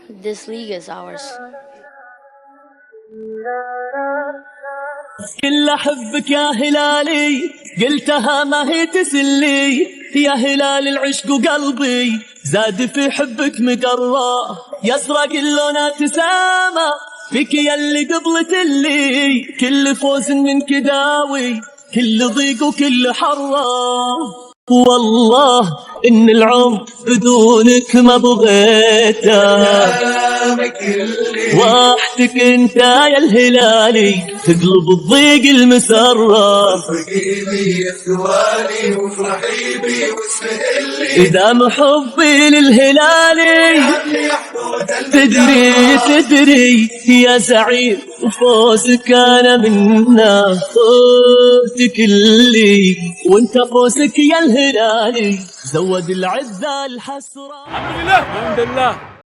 this league is ours. كل أحبك يا هلالي، قلتها ما هي تسلي، يا هلال العشق وقلبي زاد في حبك مقرة، يسرق اللونات سما فيك يلي قبلت اللي، كل فوز منك داوي كل ضيق وكل حرة، والله إن العمر بدونك ما بغيته، وحدك انت يا الهلالي تقلب الضيق المسرة، إذا محبي للهلالي تدري يا سعيد فوزك أنا منا فوزك اللي، وانت فوزك يا الهلالي زود العزة الحسرة. الحمد لله.